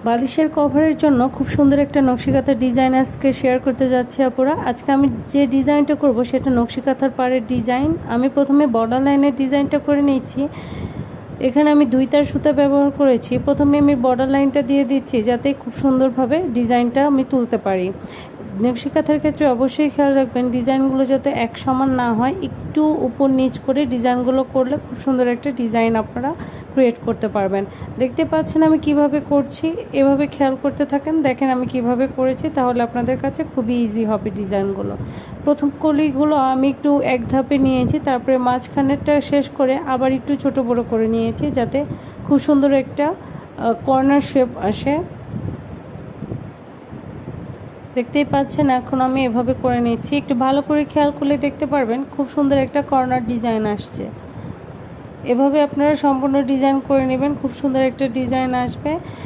বালিশের কভারের জন্য খুব সুন্দর একটা নকশিকাঁথার ডিজাইন আজকে শেয়ার করতে যাচ্ছি আপুরা। আজকে আমি যে ডিজাইনটা করব সেটা নকশিকাঁথার পাড়ের ডিজাইন। আমি প্রথমে বর্ডার লাইনের ডিজাইনটা করে নিচ্ছি। এখানে আমি 2 তার সুতা ব্যবহার করেছি। প্রথমে আমি বর্ডার লাইনটা দিয়ে দিচ্ছি যাতে খুব সুন্দরভাবে ডিজাইনটা আমি তুলতে পারি। নকশিকাঁথার ক্ষেত্রে অবশ্যই খেয়াল রাখবেন ডিজাইনগুলো যাতে এক সমান না হয়, একটু উপর নিচ করে ডিজাইনগুলো করলে খুব সুন্দর একটা ডিজাইন আপনারা ক্রিয়েট করতে পারবেন। দেখতে পাচ্ছেন আমি কিভাবে করছি, এভাবে খেয়াল করতে থাকেন। দেখেন আমি কিভাবে করেছি, তাহলে আপনাদের কাছে খুবই ইজি হবে ডিজাইনগুলো। প্রথম কলিগুলো আমি একটু এক ধাপে নিয়েছি, তারপরে মাঝখানেরটা শেষ করে আবার একটু ছোট বড় করে নিয়েছি যাতে খুব সুন্দর একটা কর্নার শেপ আসে। দেখতেই পাচ্ছেন এখন আমি এভাবে করে নিচ্ছি। একটু ভালো করে খেয়াল করলে দেখতে পারবেন খুব সুন্দর একটা কর্নার ডিজাইন আসছে। এভাবে আপনারা সম্পূর্ণ ডিজাইন করে নেবেন, খুব সুন্দর একটা ডিজাইন আসবে।